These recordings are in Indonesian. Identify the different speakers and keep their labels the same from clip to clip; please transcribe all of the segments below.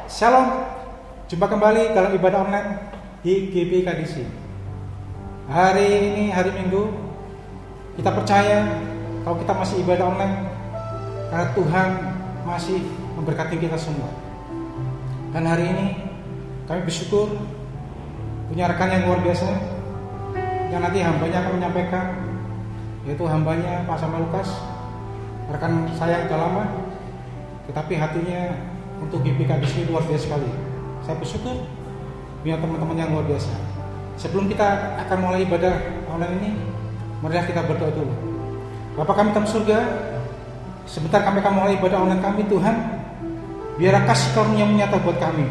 Speaker 1: Shalom, jumpa kembali dalam ibadah online di GBI KDC. Hari ini hari Minggu, kita percaya kalau kita masih ibadah online karena Tuhan masih memberkati kita semua. Dan hari ini kami bersyukur punya rekan yang luar biasa yang nanti hambanya akan menyampaikan, yaitu hambanya Pak Samuel Lukas, rekan saya yang udah lama, tetapi hatinya untuk GBI di sini luar biasa sekali. Saya bersyukur punya teman-teman yang luar biasa. Sebelum kita akan mulai ibadah online ini, marilah kita berdoa dulu. Bapa kami dalam surga, sebentar kami akan mulai ibadah online kami. Tuhan, biar kasih karunia menyata buat kami.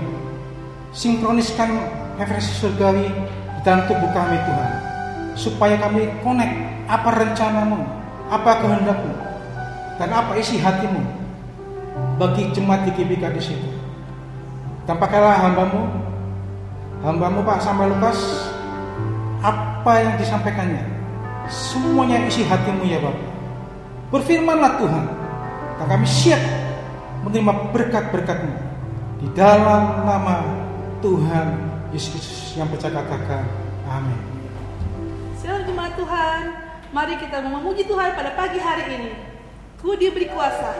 Speaker 1: Sinkroniskan refleksi surgawi di dalam tubuh kami Tuhan, supaya kami connect apa rencanamu, apa kehendakmu, dan apa isi hatimu bagi jemaat di GBI di situ. Dan pakailah hambamu Pak Samuel Lukas, apa yang disampaikannya semuanya isi hatimu ya Bapak. Berfirmanlah Tuhan, dan kami siap menerima berkat-berkat-Mu di dalam nama Tuhan Yesus Kristus yang percaya, katakan amin.
Speaker 2: Shalom jemaat Tuhan, mari kita memuji Tuhan pada pagi hari ini. Ku diberi kuasa.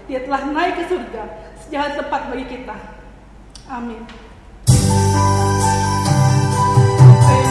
Speaker 2: Dia telah naik ke surga, sejauh tempat bagi kita. Amin. Oke.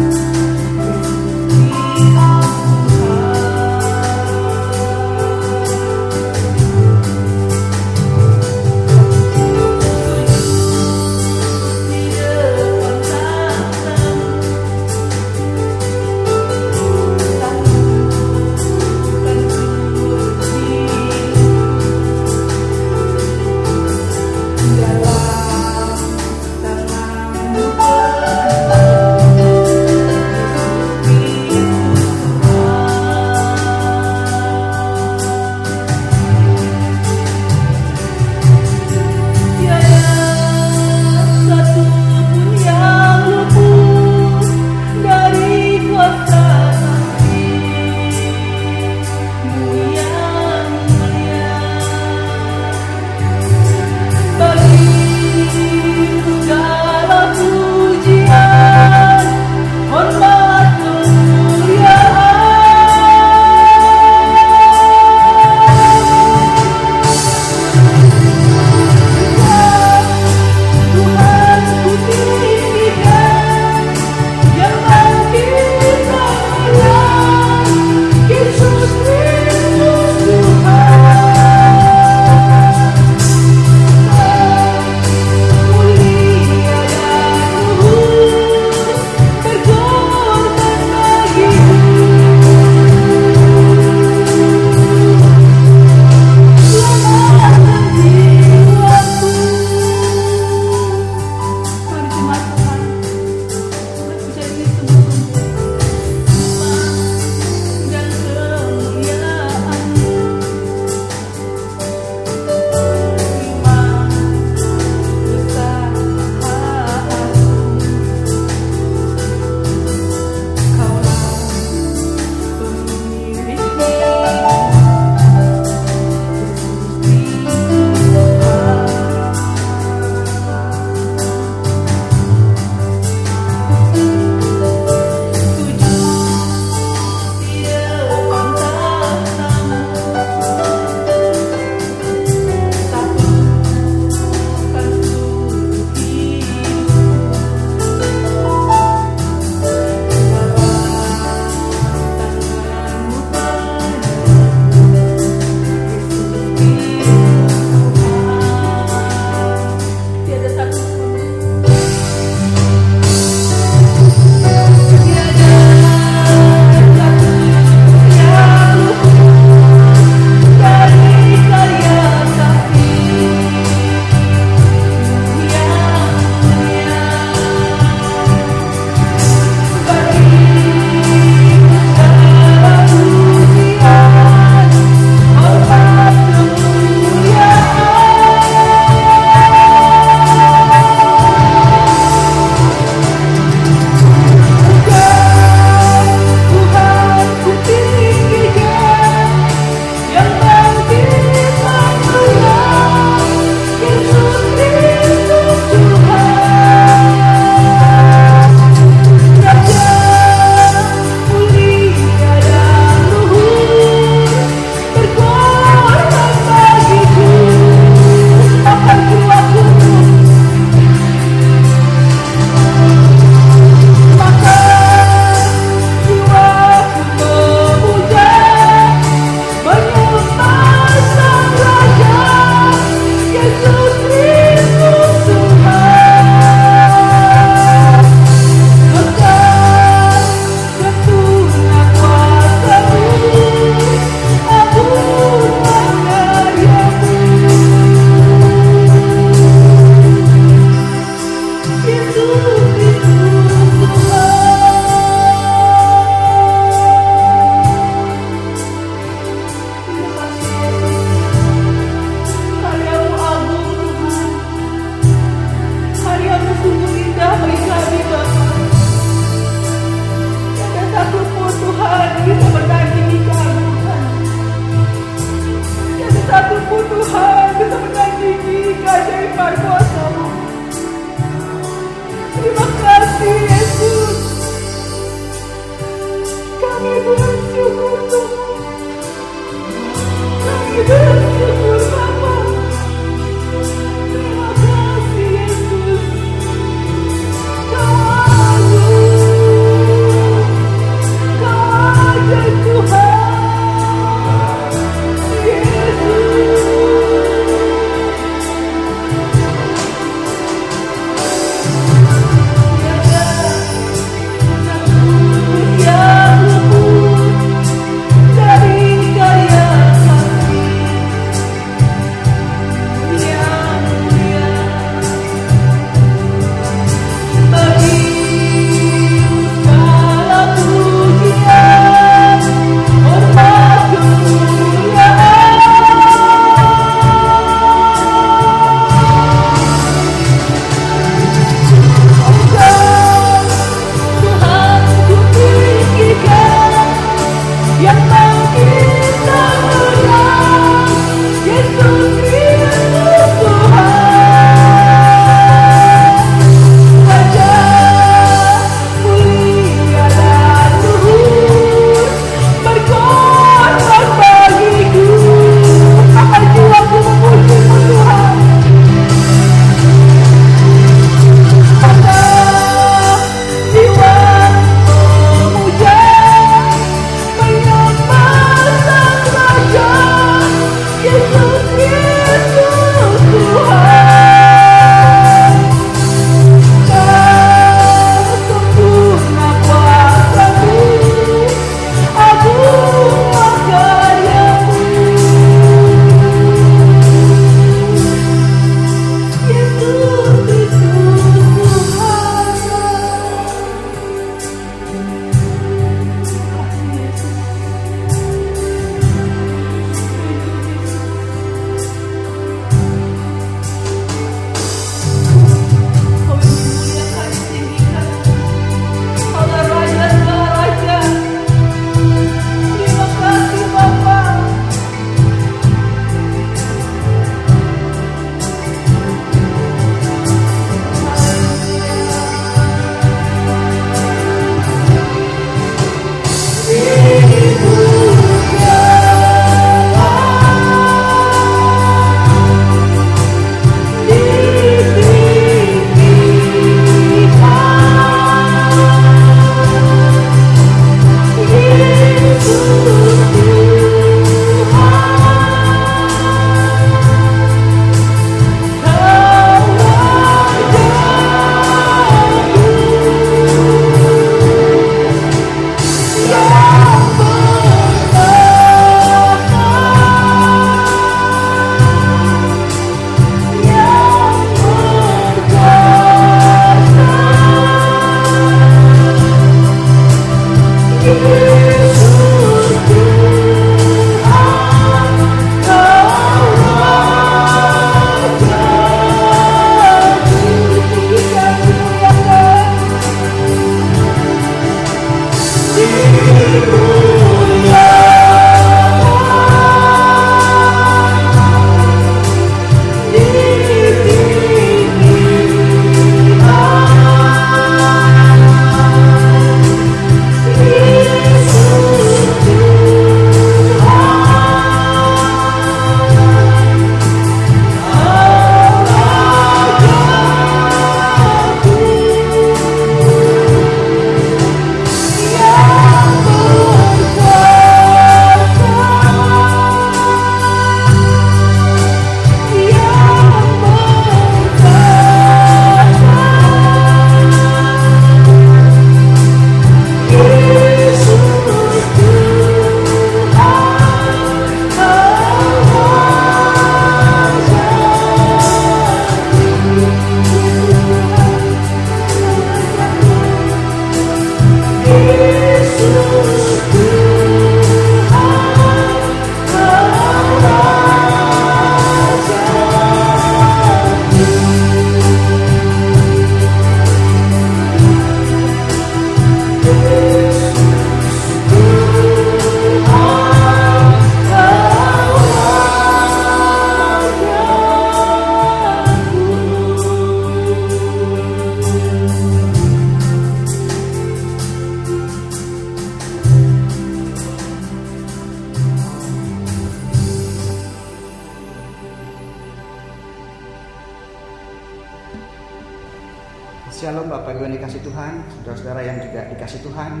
Speaker 3: Bapak Ibu yang dikasih Tuhan, saudara-saudara yang juga dikasih Tuhan,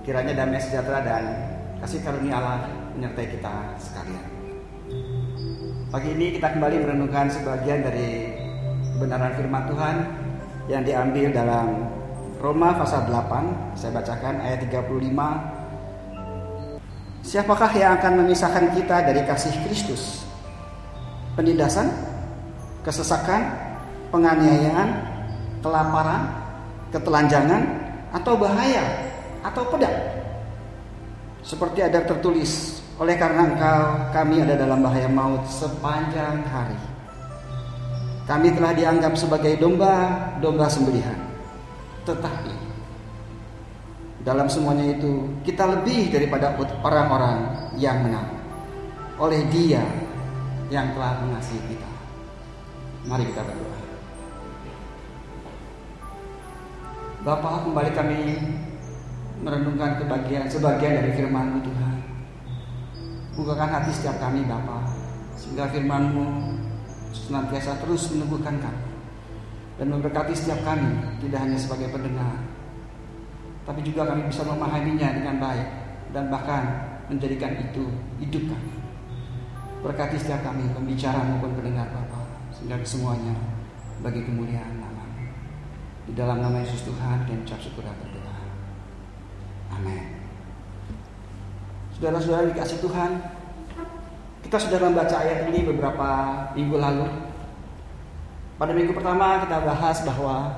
Speaker 3: kiranya damai sejahtera dan kasih karunia Allah menyertai kita sekalian. Pagi ini kita kembali merenungkan sebagian dari kebenaran firman Tuhan yang diambil dalam Roma pasal 8. Saya bacakan ayat 35. Siapakah yang akan memisahkan kita dari kasih Kristus? Penindasan, kesesakan, penganiayaan, kelaparan, ketelanjangan, atau bahaya, atau pedang? Seperti ada tertulis, oleh karena kami ada dalam bahaya maut sepanjang hari. Kami telah dianggap sebagai domba sembelihan. Tetapi dalam semuanya itu kita lebih daripada orang-orang yang menang oleh Dia yang telah mengasihi kita. Mari kita berdoa. Bapa, kembali kami merenungkan sebagian dari firman-Mu Tuhan. Bukakan hati setiap kami Bapa, sehingga firman-Mu senantiasa terus menumbuhkan kami dan memberkati setiap kami, tidak hanya sebagai pendengar, tapi juga kami bisa memahaminya dengan baik dan bahkan menjadikan itu hidup kami. Berkati setiap kami, pembicara maupun pendengar Bapa, sehingga semuanya bagi kemuliaan nama-Mu. Di dalam nama Yesus Tuhan dan ucap syukur dan berdoa. Amin. Saudara-saudara dikasih Tuhan, kita sudah membaca ayat ini beberapa minggu lalu. Pada minggu pertama kita bahas bahwa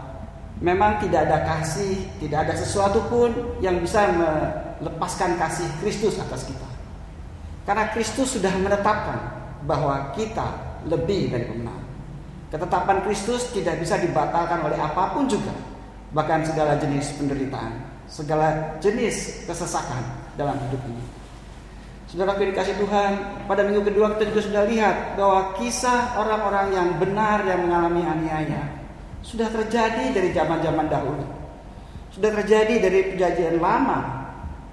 Speaker 3: memang tidak ada kasih, tidak ada sesuatu pun yang bisa melepaskan kasih Kristus atas kita. Karena Kristus sudah menetapkan bahwa kita lebih dari pemenang. Ketetapan Kristus tidak bisa dibatalkan oleh apapun juga, bahkan segala jenis penderitaan, segala jenis kesesakan dalam hidup ini. Saudara dikasih Tuhan, pada minggu kedua kita juga sudah lihat bahwa kisah orang-orang yang benar yang mengalami aniaya sudah terjadi dari zaman-zaman dahulu. Sudah terjadi dari perjanjian lama.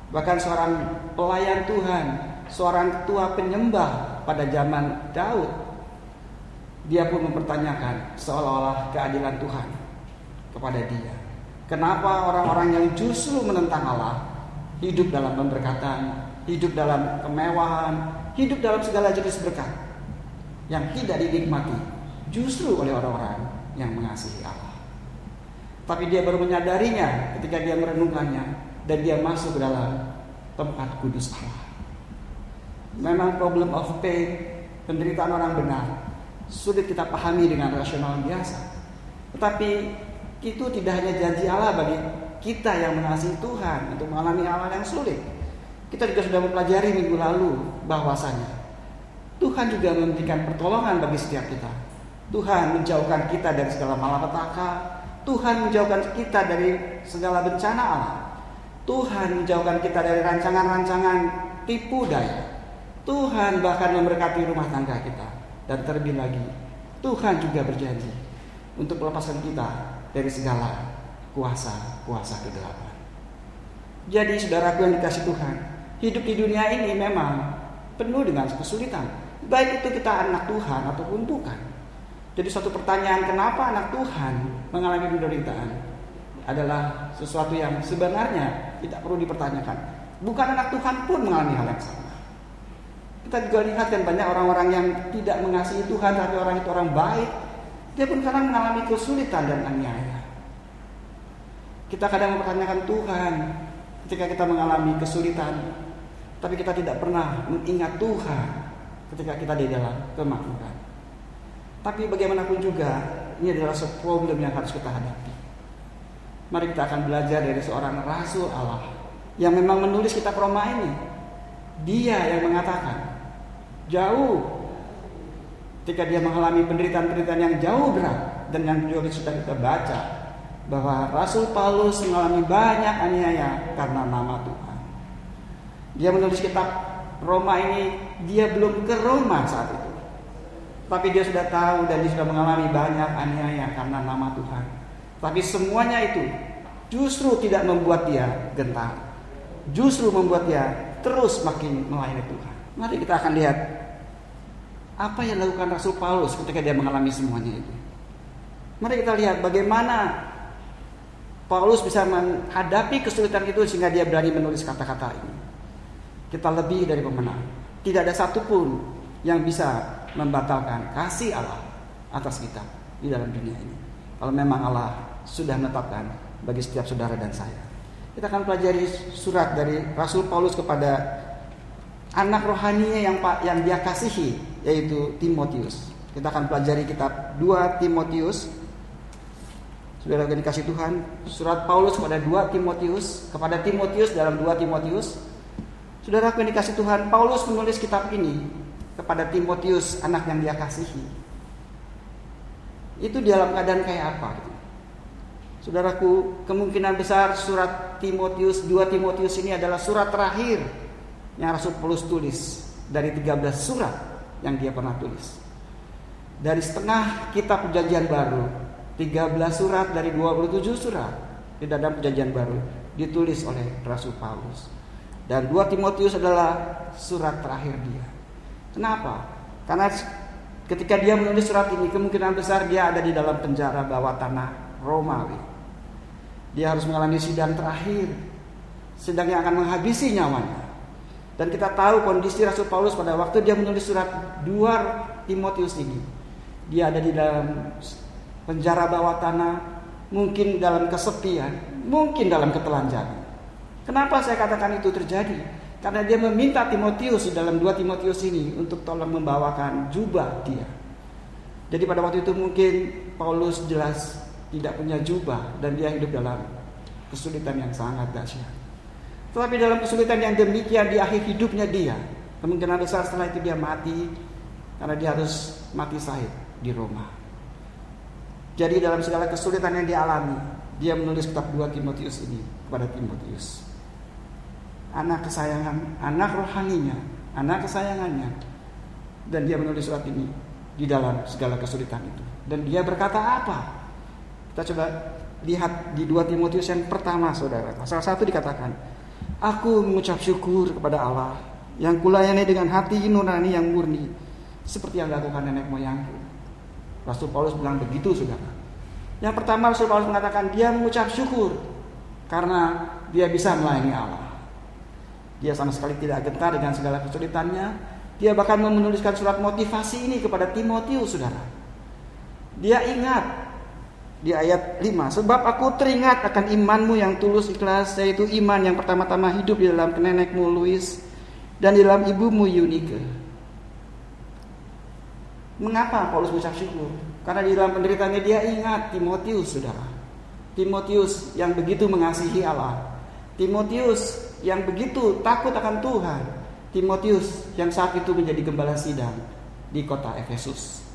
Speaker 3: Bahkan seorang pelayan Tuhan, seorang ketua penyembah pada zaman Daud, dia pun mempertanyakan seolah-olah keadilan Tuhan kepada dia. Kenapa orang-orang yang justru menentang Allah hidup dalam pemberkatan, hidup dalam kemewahan, hidup dalam segala jenis berkat yang tidak dinikmati justru oleh orang-orang yang mengasihi Allah. Tapi dia baru menyadarinya ketika dia merenungkannya dan dia masuk ke dalam tempat kudus Allah. Memang problem of faith, penderitaan orang benar, sulit kita pahami dengan rasional biasa. Tetapi itu tidak hanya janji Allah bagi kita yang mengasihi Tuhan untuk mengalami hal yang sulit. Kita juga sudah mempelajari minggu lalu bahwasanya Tuhan juga memberikan pertolongan bagi setiap kita. Tuhan menjauhkan kita dari segala malapetaka. Tuhan menjauhkan kita dari segala bencana alam. Tuhan menjauhkan kita dari rancangan-rancangan tipu daya. Tuhan bahkan memberkati rumah tangga kita. Dan terlebih lagi, Tuhan juga berjanji untuk melepaskan kita dari segala kuasa kegelapan. Jadi saudaraku yang dikasih Tuhan, hidup di dunia ini memang penuh dengan kesulitan. Baik itu kita anak Tuhan ataupun bukan. Jadi suatu pertanyaan, kenapa anak Tuhan mengalami penderitaan, adalah sesuatu yang sebenarnya tidak perlu dipertanyakan. Bukan anak Tuhan pun mengalami hal yang sama. Kita juga lihat kan banyak orang-orang yang tidak mengasihi Tuhan, tapi orang itu orang baik, dia pun kadang mengalami kesulitan dan aniaya. Kita kadang mempertanyakan Tuhan ketika kita mengalami kesulitan, tapi kita tidak pernah mengingat Tuhan ketika kita di dalam kemakmuran. Tapi bagaimanapun juga, ini adalah sebuah problem yang harus kita hadapi. Mari kita akan belajar dari seorang Rasul Allah yang memang menulis kitab Roma ini. Dia yang mengatakan, jauh ketika dia mengalami penderitaan-penderitaan yang jauh berat, dan yang juga sudah kita baca bahwa Rasul Paulus mengalami banyak aniaya karena nama Tuhan. Dia menulis kitab Roma ini, dia belum ke Roma saat itu, tapi dia sudah tahu dan dia sudah mengalami banyak aniaya karena nama Tuhan. Tapi semuanya itu justru tidak membuat dia gentar, justru membuat dia terus makin melayani Tuhan. Mari kita akan lihat apa yang dilakukan Rasul Paulus ketika dia mengalami semuanya itu. Mari kita lihat bagaimana Paulus bisa menghadapi kesulitan itu sehingga dia berani menulis kata-kata ini. Kita lebih dari pemenang. Tidak ada satupun yang bisa membatalkan kasih Allah atas kita di dalam dunia ini. Kalau memang Allah sudah menetapkan bagi setiap saudara dan saya. Kita akan pelajari surat dari Rasul Paulus kepada anak rohaninya yang dia kasihi, yaitu Timotius. Kita akan pelajari kitab 2 Timotius. Saudara yang dikasih Tuhan, surat Paulus kepada 2 Timotius, kepada Timotius dalam 2 Timotius. Saudara yang dikasih Tuhan, Paulus menulis kitab ini kepada Timotius, anak yang dia kasihi. Itu dalam keadaan kayak apa? Saudaraku, kemungkinan besar surat Timotius, 2 Timotius ini adalah surat terakhir yang Rasul Paulus tulis dari 13 surat yang dia pernah tulis. Dari setengah kitab Perjanjian Baru, 13 surat dari 27 surat di dalam Perjanjian Baru ditulis oleh Rasul Paulus. Dan 2 Timotius adalah surat terakhir dia. Kenapa? Karena ketika dia menulis surat ini, kemungkinan besar dia ada di dalam penjara bawah tanah Romawi. Dia harus mengalami sidang terakhir, sidang yang akan menghabisi nyawanya. Dan kita tahu kondisi Rasul Paulus pada waktu dia menulis surat 2 Timotius ini. Dia ada di dalam penjara bawah tanah, mungkin dalam kesepian, mungkin dalam ketelanjangan. Kenapa saya katakan itu terjadi? Karena dia meminta Timotius di dalam 2 Timotius ini untuk tolong membawakan jubah dia. Jadi pada waktu itu mungkin Paulus jelas tidak punya jubah dan dia hidup dalam kesulitan yang sangat dahsyat. Tetapi dalam kesulitan yang demikian di akhir hidupnya dia, kemungkinan besar setelah itu dia mati karena dia harus mati syahid di Roma. Jadi dalam segala kesulitan yang dialami, dia menulis kitab 2 Timotius ini kepada Timotius. Anak kesayangan, anak rohaninya, anak kesayangannya. Dan dia menulis surat ini di dalam segala kesulitan itu. Dan dia berkata apa? Kita coba lihat di 2 Timotius yang pertama, saudara. Pasal 1 dikatakan, aku mengucap syukur kepada Allah yang kulayani dengan hati nurani yang murni, seperti yang dilakukan nenek moyangku. Rasul Paulus bilang begitu, saudara. Yang pertama Rasul Paulus mengatakan dia mengucap syukur karena dia bisa melayani Allah. Dia sama sekali tidak gentar dengan segala kesulitannya. Dia bahkan menuliskan surat motivasi ini kepada Timotius, saudara. Dia ingat di ayat 5, sebab aku teringat akan imanmu yang tulus ikhlas, yaitu iman yang pertama-tama hidup di dalam nenekmu Lois dan di dalam ibumu Eunike. Mengapa Paulus mengucap syukur? Karena di dalam penderitaannya dia ingat Timotius, saudara. Timotius yang begitu mengasihi Allah. Timotius yang begitu takut akan Tuhan. Timotius yang saat itu menjadi gembala sidang di kota Efesus.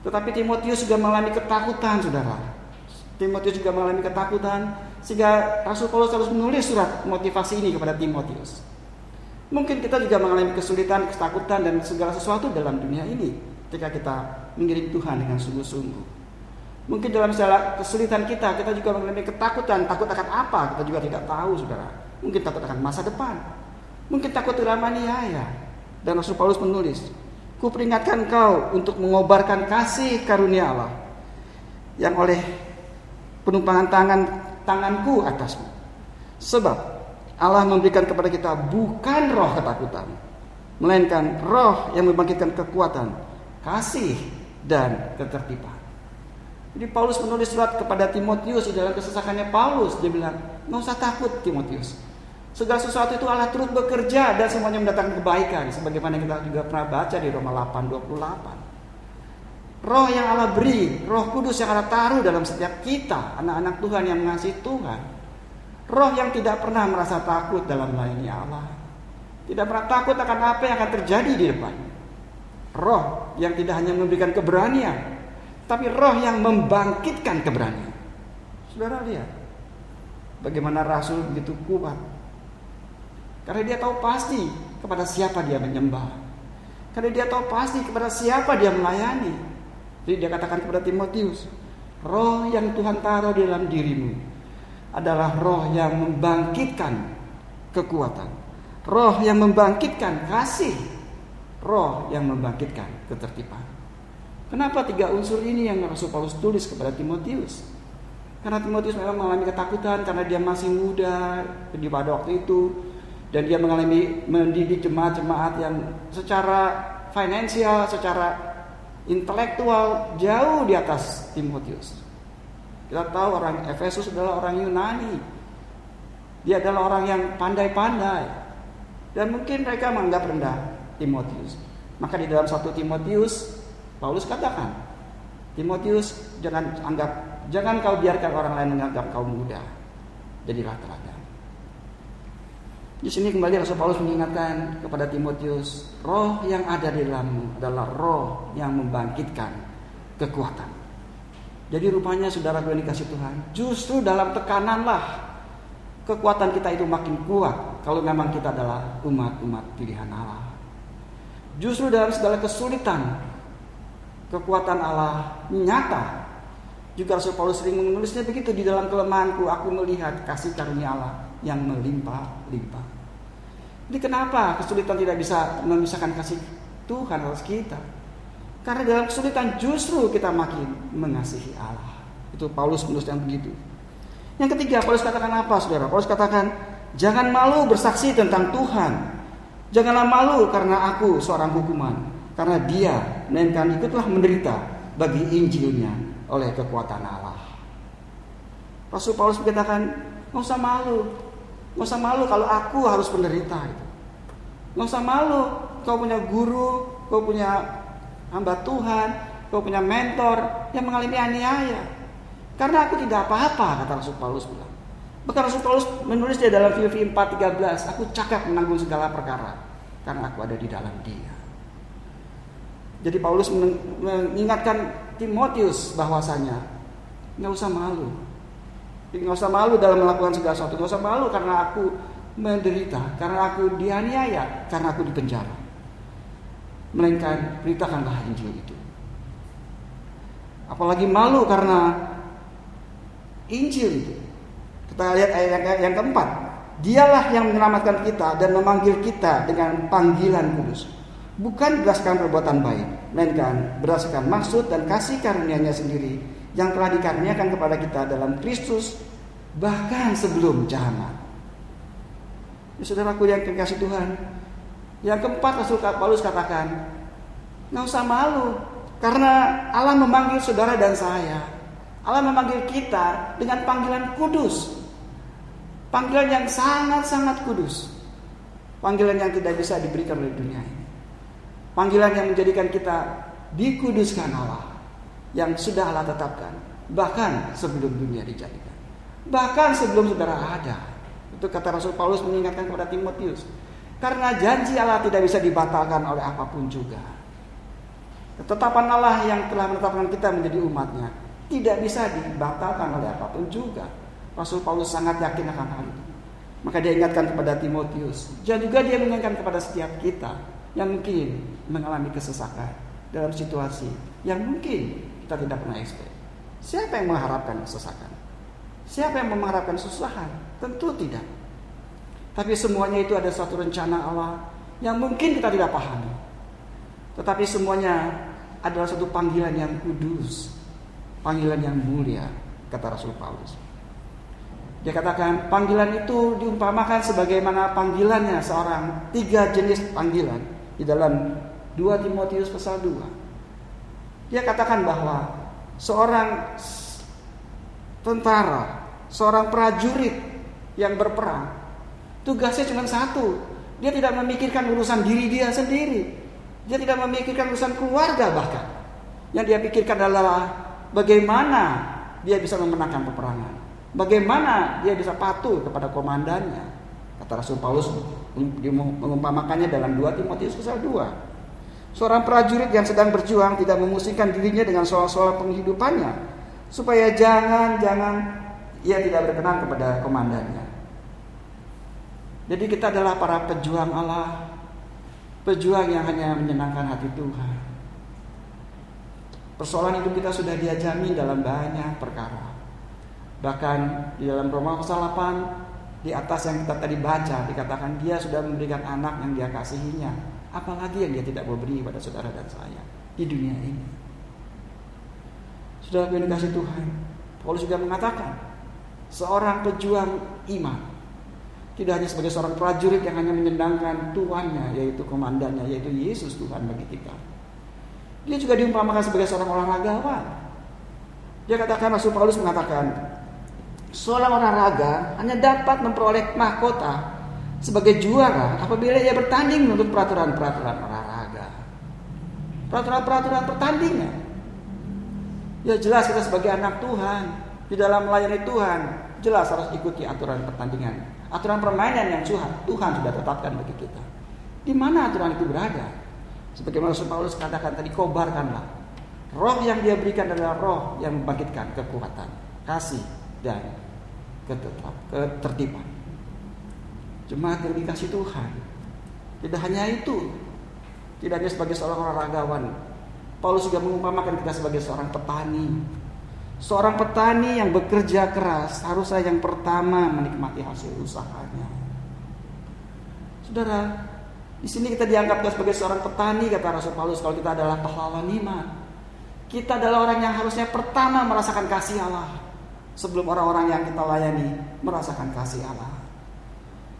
Speaker 3: Tetapi Timotius juga mengalami ketakutan, saudara. Timotius juga mengalami ketakutan sehingga Rasul Paulus harus menulis surat motivasi ini kepada Timotius. Mungkin kita juga mengalami kesulitan, ketakutan dan segala sesuatu dalam dunia ini ketika kita mengiring Tuhan dengan sungguh-sungguh. Mungkin dalam segala kesulitan kita juga mengalami ketakutan. Takut akan apa? Kita juga tidak tahu, saudara. Mungkin takut akan masa depan. Mungkin takut terima aniaya. Dan Rasul Paulus menulis, ku peringatkan kau untuk mengobarkan kasih karunia Allah yang oleh penumpangan tanganku atasmu. Sebab Allah memberikan kepada kita bukan roh ketakutan, melainkan roh yang membangkitkan kekuatan, kasih, dan ketertiban. Jadi Paulus menulis surat kepada Timotius di dalam kesesakannya Paulus. Dia bilang, gak usah takut Timotius. Segala sesuatu itu Allah turut bekerja dan semuanya mendatangkan kebaikan. Sebagaimana kita juga pernah baca di Roma 8:28. Roh yang Allah beri, Roh Kudus yang Allah taruh dalam setiap kita, anak-anak Tuhan yang mengasihi Tuhan. Roh yang tidak pernah merasa takut dalam melayani Allah. Tidak pernah takut akan apa yang akan terjadi di depan. Roh yang tidak hanya memberikan keberanian, tapi roh yang membangkitkan keberanian. Saudara lihat bagaimana Rasul begitu kuat. Karena dia tahu pasti kepada siapa dia menyembah. Karena dia tahu pasti kepada siapa dia melayani. Jadi dia katakan kepada Timotius, roh yang Tuhan taruh di dalam dirimu adalah roh yang membangkitkan kekuatan, roh yang membangkitkan kasih, roh yang membangkitkan ketertiban. Kenapa 3 unsur ini yang Rasul Paulus tulis kepada Timotius? Karena Timotius memang mengalami ketakutan karena dia masih muda pada waktu itu, dan dia mengalami mendidik jemaat-jemaat yang secara finansial, secara intelektual jauh di atas Timotius. Kita tahu orang Efesus adalah orang Yunani. Dia adalah orang yang pandai-pandai, dan mungkin mereka menganggap rendah Timotius. Maka di dalam 1 Timotius, Paulus katakan, Timotius, jangan kau biarkan orang lain menganggap kau muda. Jadilah teladan. Di sini kembali Rasul Paulus mengingatkan kepada Timotius, roh yang ada di dalammu adalah roh yang membangkitkan kekuatan. Jadi rupanya saudara yang dikasih Tuhan, justru dalam tekananlah kekuatan kita itu makin kuat kalau memang kita adalah umat-umat pilihan Allah. Justru dalam segala kesulitan, kekuatan Allah nyata. Juga Rasul Paulus sering menulisnya begitu, di dalam kelemahanku aku melihat kasih karunia Allah yang melimpah-limpah. Jadi kenapa kesulitan tidak bisa memisahkan kasih Tuhan atas kita? Karena dalam kesulitan justru kita makin mengasihi Allah. Itu Paulus menulisnya begitu. Yang ketiga, Paulus katakan apa, saudara? Paulus katakan, jangan malu bersaksi tentang Tuhan. Janganlah malu karena aku seorang hukuman. Karena dia, melainkan ikutlah menderita bagi Injilnya oleh kekuatan Allah. Rasul Paulus mengatakan, nggak usah malu. Nggak usah malu kalau aku harus menderita. Nggak usah malu, kau punya guru, kau punya hamba Tuhan, kau punya mentor yang mengalami aniaya. Karena aku tidak apa-apa, kata Rasul Paulus bilang. Bahkan Rasul Paulus menulis di dalam Filipi 4:13, aku cakap menanggung segala perkara karena aku ada di dalam Dia. Jadi Paulus mengingatkan Timotius bahwasanya nggak usah malu. Nggak usah malu dalam melakukan segala sesuatu. Nggak usah malu karena aku menderita, karena aku dianiaya, karena aku dipenjara. Melainkan beritakanlah Injil itu. Apalagi malu karena Injil itu. Kita lihat ayat yang keempat. Dialah yang menyelamatkan kita dan memanggil kita dengan panggilan kudus. Bukan berdasarkan perbuatan baik, melainkan berdasarkan maksud dan kasih karunia-Nya sendiri yang telah dikaruniakan kepada kita dalam Kristus bahkan sebelum zaman. Ya, saudaraku yang dikasihi Tuhan, yang keempat Rasul Paulus katakan, nggak usah malu karena Allah memanggil saudara dan saya. Allah memanggil kita dengan panggilan kudus, panggilan yang sangat-sangat kudus, panggilan yang tidak bisa diberikan oleh dunia ini. Panggilan yang menjadikan kita dikuduskan Allah, yang sudah Allah tetapkan, bahkan sebelum dunia dijadikan, bahkan sebelum saudara ada. Itu kata Rasul Paulus mengingatkan kepada Timotius. Karena janji Allah tidak bisa dibatalkan oleh apapun juga. Ketetapan Allah yang telah menetapkan kita menjadi umatnya tidak bisa dibatalkan oleh apapun juga. Rasul Paulus sangat yakin akan hal itu. Maka dia ingatkan kepada Timotius, dan juga dia mengingatkan kepada setiap kita yang mungkin mengalami kesesakan dalam situasi yang mungkin kita tidak pernah expect. Siapa yang mengharapkan kesesakan? Siapa yang mengharapkan kesusahan? Tentu tidak. Tapi semuanya itu ada suatu rencana Allah yang mungkin kita tidak pahami. Tetapi semuanya adalah suatu panggilan yang kudus, panggilan yang mulia, kata Rasul Paulus. Dia katakan panggilan itu diumpamakan sebagaimana panggilannya seorang 3 jenis panggilan di dalam 2 Timotius pasal 2. Dia katakan bahwa seorang tentara, seorang prajurit yang berperang, tugasnya cuma satu. Dia tidak memikirkan urusan diri dia sendiri. Dia tidak memikirkan urusan keluarga bahkan. Yang dia pikirkan adalah bagaimana dia bisa memenangkan peperangan. Bagaimana dia bisa patuh kepada komandannya. Kata Rasul Paulus mengumpamakannya dalam 2 Timotius pasal 2. Seorang prajurit yang sedang berjuang tidak memusingkan dirinya dengan soal-soal penghidupannya, supaya jangan ia tidak berkenan kepada komandannya. Jadi kita adalah para pejuang Allah, pejuang yang hanya menyenangkan hati Tuhan. Persoalan hidup kita sudah dia jamin dalam banyak perkara. Bahkan di dalam Roma pasal 8 di atas yang kita tadi baca dikatakan dia sudah memberikan anak yang dia kasihinya. Apalagi yang dia tidak mau beri pada saudara dan saya di dunia ini. Saudara yang dikasihi Tuhan, Paulus juga mengatakan, seorang pejuang iman tidak hanya sebagai seorang prajurit yang hanya menyenangkan tuannya, yaitu komandannya, yaitu Yesus Tuhan bagi kita. Dia juga diumpamakan sebagai seorang olahragawan. Dia katakan, Rasul Paulus mengatakan, seorang olahraga hanya dapat memperoleh mahkota sebagai juara apabila ia bertanding menurut peraturan-peraturan olahraga, peraturan-peraturan pertandingan. Ya jelas kita sebagai anak Tuhan di dalam melayani Tuhan jelas harus ikuti aturan pertandingan, aturan permainan yang Tuhan sudah tetapkan bagi kita. Di mana aturan itu berada? Sebagaimana Rasul Paulus katakan tadi, kobarkanlah. Roh yang dia berikan adalah roh yang membangkitkan kekuatan, kasih dan ketertiban. Jemaat yang dikasih Tuhan, tidak hanya itu, tidak hanya sebagai seorang olahragawan, Paulus juga mengumpamakan kita sebagai seorang petani. Seorang petani yang bekerja keras haruslah yang pertama menikmati hasil usahanya. Saudara, di sini kita dianggap sebagai seorang petani, kata Rasul Paulus, kalau kita adalah pahlawan iman. Kita adalah orang yang harusnya pertama merasakan kasih Allah sebelum orang-orang yang kita layani merasakan kasih Allah.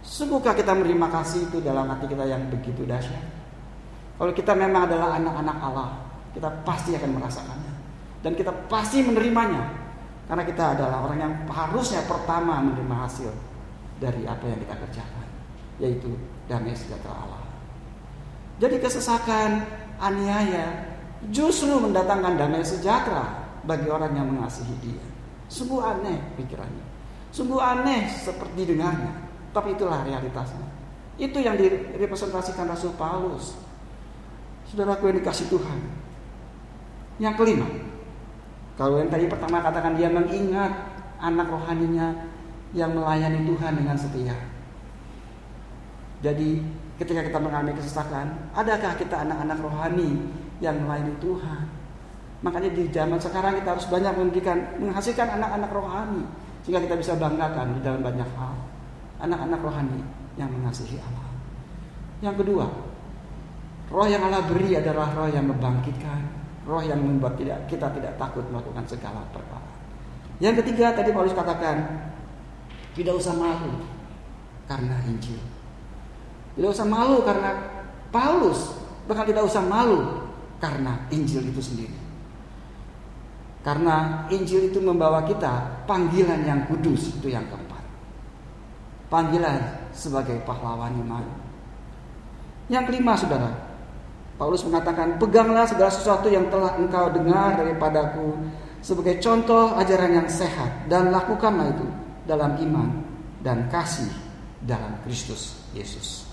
Speaker 3: Sungguhkah kita menerima kasih itu dalam hati kita yang begitu dahsyat? Kalau kita memang adalah anak-anak Allah, kita pasti akan merasakannya. Dan kita pasti menerimanya. Karena kita adalah orang yang harusnya pertama menerima hasil dari apa yang kita kerjakan, yaitu damai sejahtera Allah. Jadi kesesakan, aniaya justru mendatangkan damai sejahtera bagi orang yang mengasihi Dia. Sungguh aneh pikirannya, sungguh aneh seperti dengarnya, tapi itulah realitasnya. Itu yang direpresentasikan Rasul Paulus. Saudaraku yang dikasih Tuhan. Yang kelima, kalau yang tadi pertama katakan dia mengingat anak rohaninya yang melayani Tuhan dengan setia. Jadi ketika kita mengalami kesesakan, adakah kita anak-anak rohani yang melayani Tuhan? Makanya di zaman sekarang kita harus banyak menghasilkan anak-anak rohani, sehingga kita bisa banggakan di dalam banyak hal. Anak-anak rohani yang mengasihi Allah. Yang kedua, roh yang Allah beri adalah roh yang membangkitkan, roh yang membuat kita tidak takut melakukan segala perkara. Yang ketiga, tadi Paulus katakan, tidak usah malu karena Injil. Tidak usah malu karena Paulus, bahkan tidak usah malu karena Injil itu sendiri. Karena Injil itu membawa kita panggilan yang kudus, itu yang keempat. Panggilan sebagai pahlawan iman. Yang kelima, saudara, Paulus mengatakan, peganglah segala sesuatu yang telah engkau dengar daripadaku sebagai contoh ajaran yang sehat, dan lakukanlah itu dalam iman dan kasih dalam Kristus Yesus.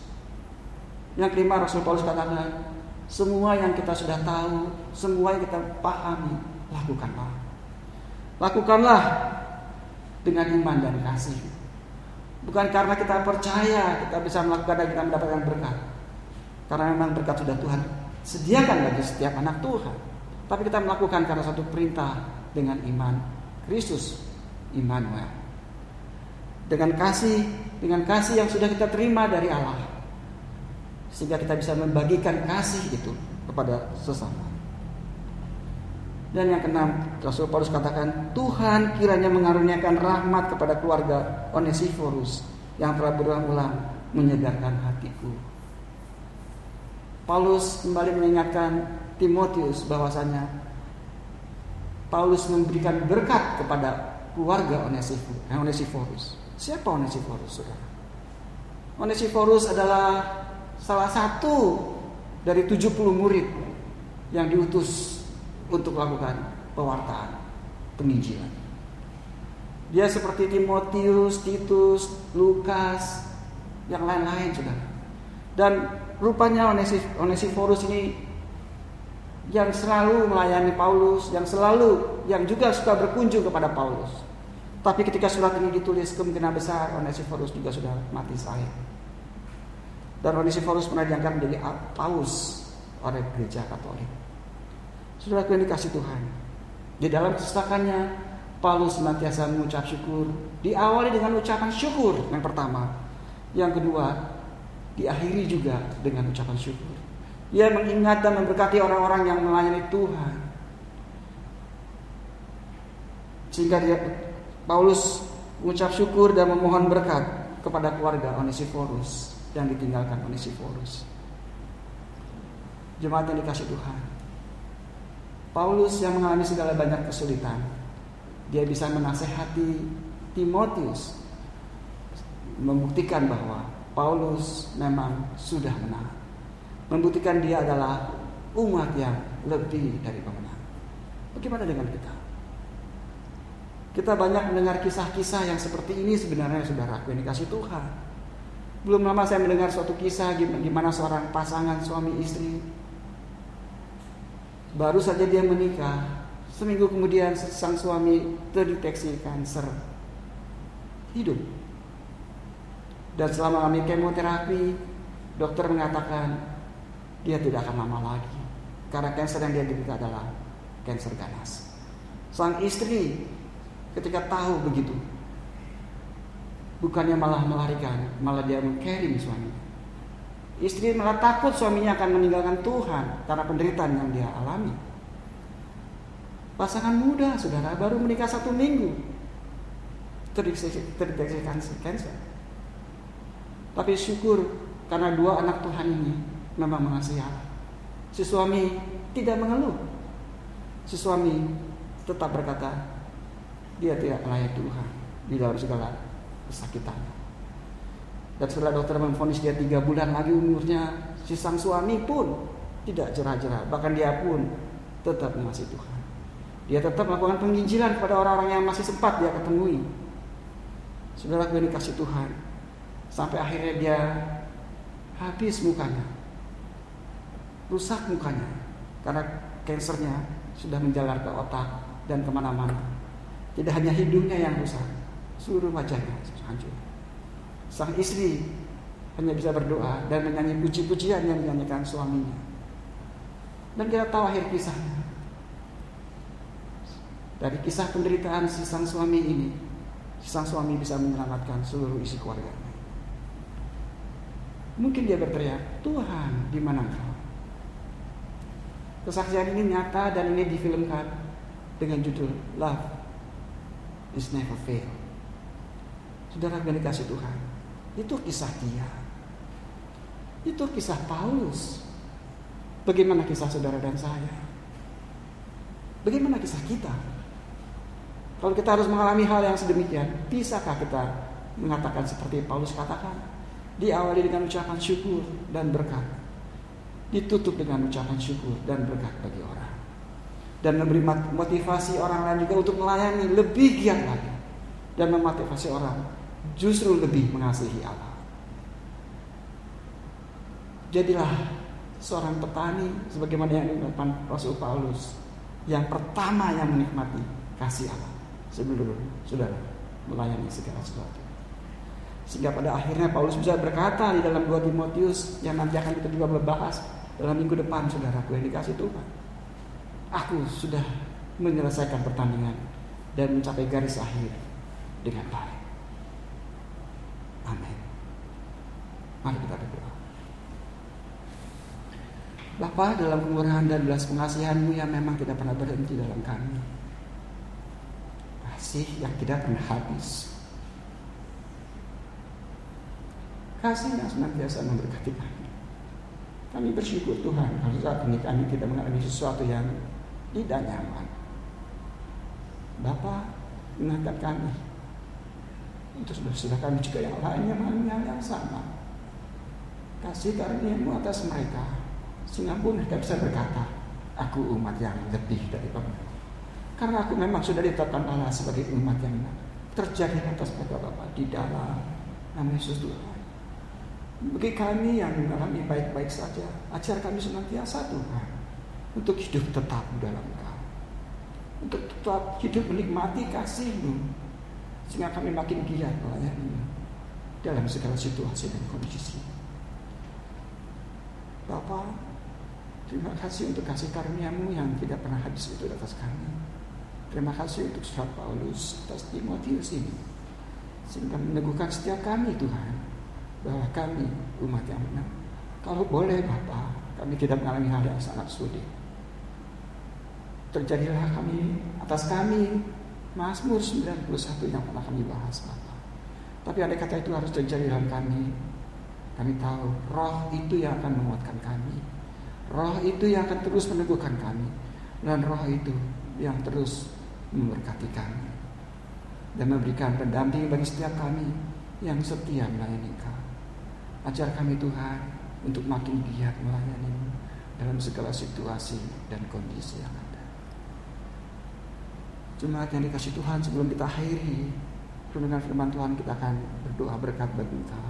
Speaker 3: Yang kelima, Rasul Paulus katakan, semua yang kita sudah tahu, semua yang kita pahami, lakukanlah. Lakukanlah dengan iman dan kasih. Bukan karena kita percaya kita bisa melakukan dan kita mendapatkan berkat. Karena memang berkat sudah Tuhan sediakan bagi setiap anak Tuhan. Tapi kita melakukan karena satu perintah dengan iman Kristus, Immanuel. Dengan kasih yang sudah kita terima dari Allah. Sehingga kita bisa membagikan kasih itu kepada sesama. Dan yang keenam, Rasul Paulus katakan, Tuhan kiranya mengaruniakan rahmat kepada keluarga Onesiforus yang telah berulang-ulang menyegarkan hatiku. Paulus kembali mengingatkan Timotius bahwasanya Paulus memberikan berkat kepada keluarga Onesiforus. Siapa Onesiforus, saudara? Onesiforus adalah salah satu dari 70 murid yang diutus untuk melakukan pewartaan penginjilan. Dia seperti Timotius, Titus, Lukas, yang lain-lain, saudara. Dan rupanya Onesiforus ini yang selalu melayani Paulus, yang juga suka berkunjung kepada Paulus. Tapi ketika surat ini ditulis, kemungkinan besar Onesiforus juga sudah mati syahid. Dan Onesiforus pernah diangkat menjadi paus oleh gereja Katolik. Saudara yang dikasih Tuhan, di dalam kesesakannya Paulus senantiasa mengucap syukur. Diawali dengan ucapan syukur yang pertama. Yang kedua, diakhiri juga dengan ucapan syukur. Ia mengingat dan memberkati orang-orang yang melayani Tuhan. Sehingga Paulus mengucap syukur dan memohon berkat kepada keluarga Onesiforus yang ditinggalkan Onesiforus. Jemaat yang dikasih Tuhan, Paulus yang mengalami segala banyak kesulitan, dia bisa menasehati Timotius, membuktikan bahwa Paulus memang sudah menang, membuktikan dia adalah umat yang lebih dari pemenang. Bagaimana dengan kita? Kita banyak mendengar kisah-kisah yang seperti ini sebenarnya, saudaraku yang dikasih Tuhan. Belum lama saya mendengar suatu kisah gimana seorang pasangan suami istri, baru saja dia menikah, seminggu kemudian sang suami terdeteksi kanker hidung. Dan selama mengalami kemoterapi, dokter mengatakan dia tidak akan lama lagi, karena kanker yang dia derita adalah kanker ganas. Sang istri ketika tahu begitu, bukannya malah melarikan, malah dia mengcarry suaminya. Istri malah takut suaminya akan meninggalkan Tuhan karena penderitaan yang dia alami. Pasangan muda, saudara, baru menikah 1 minggu, terdeteksi kanker. Tapi syukur karena 2 anak Tuhan ini memang mengasihi Allah. Si suami tidak mengeluh. Si suami tetap berkata, dia tidak layak Tuhan di dalam segala kesakitan. Dan setelah dokter memvonis dia 3 bulan lagi umurnya, si sang suami pun tidak jerah-jerah. Bahkan dia pun tetap mengasihi Tuhan. Dia tetap melakukan penginjilan kepada orang-orang yang masih sempat dia ketemui. Saudara yang dikasih Tuhan, sampai akhirnya dia habis mukanya, rusak mukanya, karena kansernya sudah menjalar ke otak dan kemana-mana. Tidak hanya hidungnya yang rusak, seluruh wajahnya hancur. Sang istri hanya bisa berdoa dan menyanyi puji-pujian yang dinyanyikan suaminya. Dan kita tahu akhir kisahnya. Dari kisah penderitaan si sang suami ini, si sang suami bisa menyelamatkan seluruh isi keluarganya. Mungkin dia berteriak, Tuhan, di mana Engkau? Kesaksian ini nyata dan ini difilmkan dengan judul Love is never fail. Saudara yang dikasih Tuhan, itu kisah dia, itu kisah Paulus. Bagaimana kisah saudara dan saya? Bagaimana kisah kita? Kalau kita harus mengalami hal yang sedemikian, bisakah kita mengatakan seperti Paulus katakan? Diawali dengan ucapan syukur dan berkat, ditutup dengan ucapan syukur dan berkat bagi orang, dan memberi motivasi orang lain juga untuk melayani lebih giat lagi, dan memotivasi orang justru lebih mengasihi Allah. Jadilah seorang petani sebagaimana yang dilakukan Rasul Paulus, yang pertama yang menikmati kasih Allah sebelum saudara melayani segala sesuatu. Sehingga pada akhirnya Paulus bisa berkata di dalam 2 Timotius yang nanti akan kita juga bahas dalam minggu depan, saudaraku yang dikasih Tuhan, aku sudah menyelesaikan pertandingan dan mencapai garis akhir dengan baik. Amin. Mari kita berdoa. Bapa, dalam kemurahan dan belas pengasihan-Mu yang memang tidak pernah berhenti dalam kami, kasih yang tidak pernah habis, kasih yang senantiasa memberkati kami. Kami bersyukur Tuhan kalau saat ini kami tidak mengalami sesuatu yang tidak nyaman. Bapa, ingatkan kami untuk saudara kami juga yang lainnya mengalami hal yang sama. Kasih karunia-Mu atas mereka, sehingga pun mereka bisa berkata, aku umat yang lebih dari pemenang. Karena aku memang sudah ditetapkan Allah sebagai umat yang terjadi atas mereka Bapa di dalam nama Yesus Tuhan. Bagi kami yang mengalami baik-baik saja, ajar kami senantiasa Tuhan untuk hidup tetap dalam Engkau, untuk tetap hidup menikmati kasih-Mu, sehingga kami makin giat melayani dalam segala situasi dan kondisi. Bapa, terima kasih untuk kasih karunia-Mu yang tidak pernah habis itu atas kami. Terima kasih untuk surat Paulus atas Timotius ini, sehingga meneguhkan setiap kami Tuhan, bahwa kami umat yang menang. Kalau boleh Bapa, kami tidak mengalami hal yang sangat sulit. Terjadilah kami atas kami Mazmur 91 yang pernah kami bahas, Bapak. Tapi ada kata itu harus terjadi dalam kami. Kami tahu roh itu yang akan menguatkan kami. Roh itu yang akan terus meneguhkan kami. Dan roh itu yang terus memberkati kami. Dan memberikan pendamping bagi setiap kami yang setia melayani Engkau. Ajar kami Tuhan untuk makin giat melayani dalam segala situasi dan kondisi yang ada. Jemaat yang dikasih Tuhan, sebelum kita akhiri renungan firman Tuhan, kita akan berdoa berkat bagi Engkau.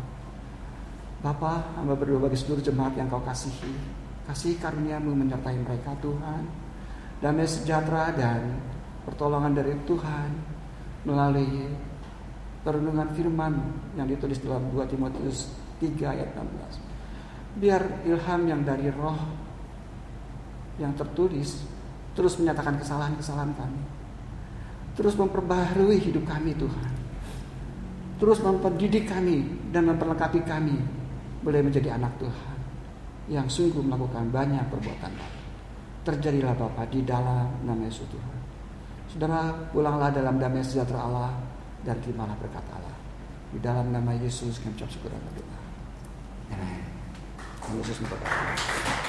Speaker 3: Bapa, hamba berdoa bagi seluruh jemaat yang Kau kasihi. Kasih karunia-Mu menyertai mereka Tuhan. Damai sejahtera dan pertolongan dari Tuhan melalui renungan firman yang ditulis dalam 2 Timotius 3 ayat 16. Biar ilham yang dari roh yang tertulis terus menyatakan kesalahan-kesalahan kami. Terus memperbaharui hidup kami Tuhan. Terus mempendidik kami dan memperlengkapi kami boleh menjadi anak Tuhan yang sungguh melakukan banyak perbuatan baik. Terjadilah Bapa di dalam nama Yesus Tuhan. Saudara, pulanglah dalam damai sejahtera Allah dan terimalah berkat Allah. Di dalam nama Yesus kami ucap syukur dan berdoa. Amin. Yesus memberkati.